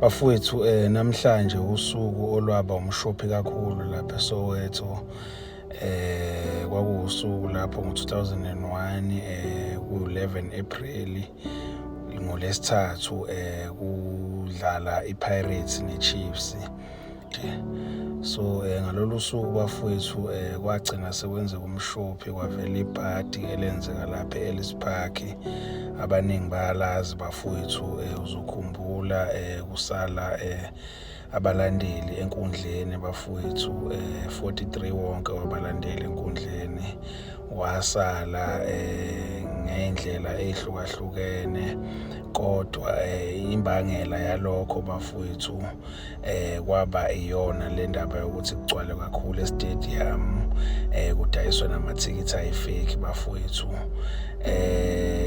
Bafowethu, namhlanje usuku olwaba umshophi kakhulu lapha eSoweto. Kwakuwusuku lapho ngo-2001 ku-11 April ngoLwesithathu kudlala iPirates neChiefs. So ngalolu suku bafowethu kwagcina sekwenzeka umshophi, kwavela ibhadi elenzeka lapha e-Ellis Park. Abaningi bayalazi bafowethu, uzokhumbula kusala abalandeli enkundleni bafowethu, 43 wonke wabalandeli enkundleni wasala ngendlela ehlukahlukene. Kodwa imbangela yalokho bafowethu kwaba iyona le ndaba yokuthi kugcwale kakhulu estadium, kudayiswa namathikithi ayifake bafowethu.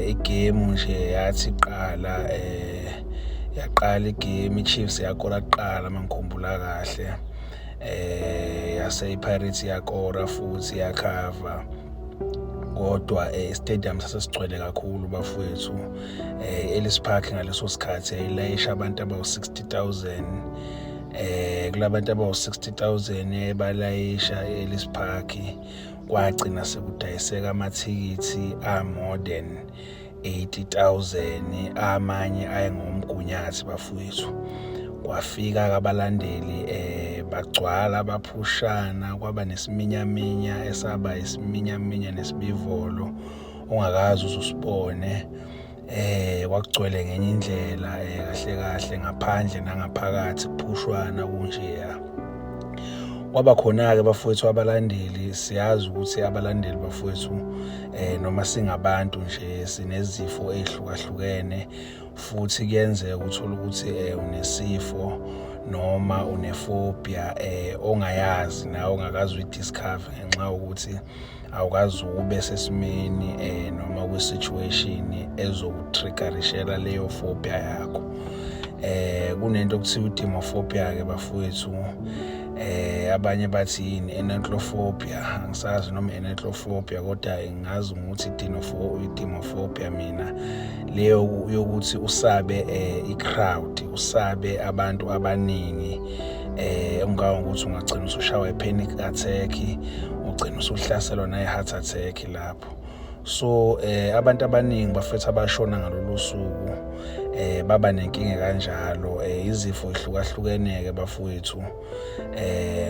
Igame nje yathi yaqala igame, iChiefs yakora kuqala mangikhumbula kahle, yase iPirates yakora futhi yakhava. Kodwa istadium sasesigcwele kakhulu bafowethu. Ellis Park ngaleso sikhathi yayilayisha abantu abawu-60,000. Kulabantu abawu-60,000 balayisha e-Ellis Park, kwagcina sekudayiseka amathikithi more than 80,000, amanye ayengomgunyathi bafowethu. Kwafika abalandeli bagcwala baphushana, kwaba nesiminyaminya esaba isiminyaminya nesibivolo ongakazi uzusibone. Kwakugcwele ngenye indlela kahle kahle, ngaphandle nangaphakathi kuphushwana kunjeya. Kwaba khona-ke bafowethu abalandeli, siyazi ukuthi abalandeli bafowethu noma singabantu nje sinezifo ey'hlukahlukene, futhi kuyenzeka uthole ukuthi unesifo noma unefobia ongayazi nawe, ongakazi uyidiscover ngenxa yokuthi awukazi ube sesimeni noma kwi-situation ezokutriggerishela leyo phobia yakho. Kunento okuthiwa i-demophobia-ke bafowethu. Abanye bathi yini enentophobia, angisazi noma enentophobia, kodwa ngazi ukuthi i-demophobia mina leyo yokuthi usabe i-crowd, usabe abantu abaningi, ungangokuthi ungagcina usushawa i-panic attack, ugcina usuhlaselwa na-heart attack lapho. So abantu abaningi bafethu abashona ngalolu suku baba nenkinga kanjalo, izifo ehlukahlukene-ke bafowethu,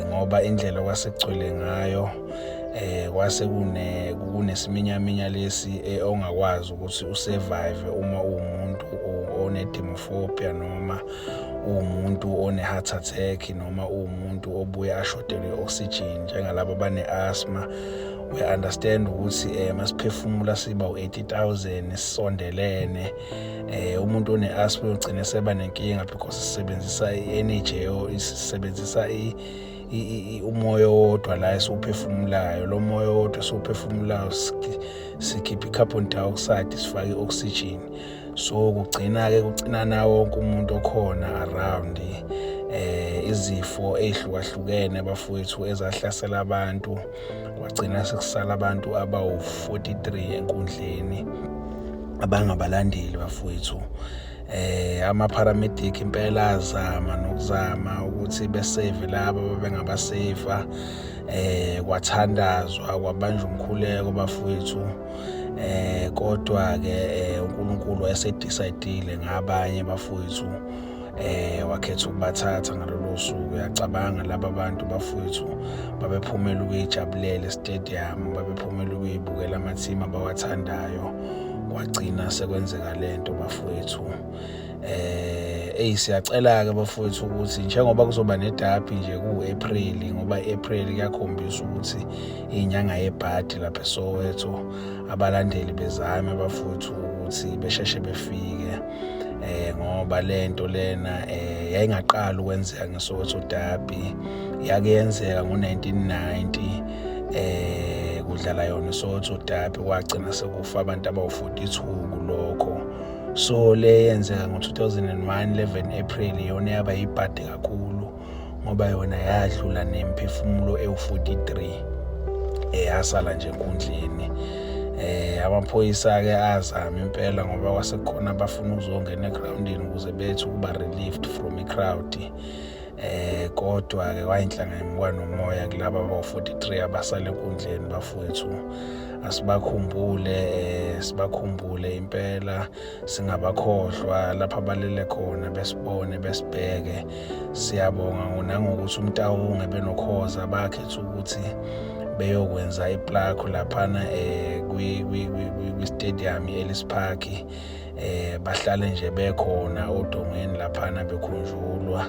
ngoba indlela kwasekugcwele ngayo kwase kunesiminyaminya lesi ongakwazi ukuthi usurvive uma uwumuntu one-demophobia, noma uwumuntu one-heart attack, noma uwumuntu obuye ashodelwe i-oxygen njengalabo abane-asthma. We understand ukuthi masiphefumula siba u-80,000 sisondelene, umuntu one-asthma ugcine seba nenkinga because sisebenzisa i-energy, sisebenzisa umoya wodwa la esiwuphefumulayo. Lo moya wodwa esiwuphefumulayo sikhipha i-carbon dioxide, sifake i-oxygen. So kugcina nawo wonke umuntu okhona around izifo ey'hlukahlukene bafowethu ezahlasela abantu. Kwagcina sekusala abantu abawu-43 enkundleni abangabalandeli bafowethu. Ama-paramedic impela azama ukuthi besave laba bengabaseva. Kwathandazwa, kwabanjwa umkhuleko bafowethu. Kodwa-ke uNkulunkulu wayesedicayidile ngabanye bafowethu, wakhetha ukubathatha ngalolo suku. Uyacabanga laba bantu bafowethu babephumela ukuyijabulela estadium, babephumela ukuyibukela amathimu abawathandayo. Kwagcina sekwenzeka lento bafowethu. Siyacela-ke bafowethu ukuthi njengoba kuzoba nedabi nje ku-April, ngoba i-April kuyakhombisa ukuthi inyanga yebhadi lapha eSoweto, abalandeli bezame bafowethu ukuthi besheshe befike, ngoba lento lena yayingaqali ukwenzeka ngeSoweto Derby. Yake yenzeka ngo-1990 kudlala yona iSoweto Derby, kwagcina sekufa abantu abawu-42 kulokho. So le yenzeka ngo-2001 11 April yona yaba yibhadi kakhulu, ngoba yona yadlula nemphefumulo ewu-43 yasala nje enkundleni. Amaphoyisa-ke azama impela ngoba kwasekukhona abafuna ukuzongena egrawundini ukuze bethi ukuba relieved from i-crowd. Kodwa-ke kwayinhlanga yemukwana nomoya kulaba abawu-43 abasale enkundleni bafowethu. Sibakhumbule impela, singabakhohlwa lapha abalele khona, besibone besibheke. Siyabonga nangokuthi uMtawunge benokhoza bakhetha ukuthi beyokwenza iplakho laphana kwi-stadium i-Ellis Park. Bahlale nje bekhona odongeni laphana bekhunjulwa,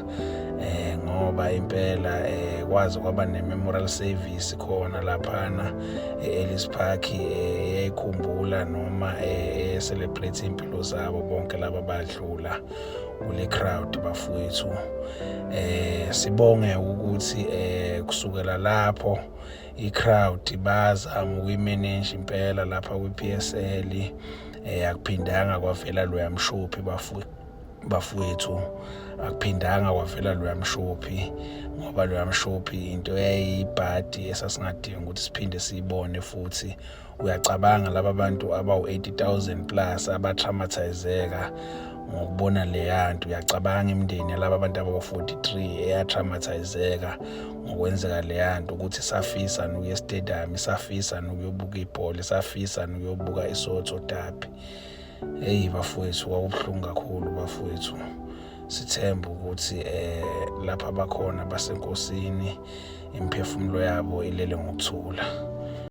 ngoba impela kwaze kwaba ne-memorial service khona laphana e-Ellis Park, eyayikhumbula noma celebrate impilo zabo bonke laba badlula kule crowd bafowethu. Sibonge ukuthi kusukela lapho i-crowd bazama ukuyimanage impela lapha kwi-PSL. Akuphindanga kwavela loya mshophi bafowethu, akuphindanga kwavela loya mshophi, ngoba loya mshophi into yayiyibhadi esasingadinga ukuthi siphinde siyibone futhi. Uyacabanga laba bantu abawu-80,000 plus abatraumathizeka ngokubona leya nto. Uyacabanga imindeni yalaba bantu abawu-43 eyatraumathizeka ngokwenzeka leya nto, ukuthi safisa nokuya estadium, safisa nokuyobuka ibhola, safisa nokuyobuka iSoweto derby. Bafowethu, kwakubuhlungu kakhulu bafowethu. Sithemba ukuthi lapha bakhona basenkosini, imiphefumulo yabo ilele ngokuthula.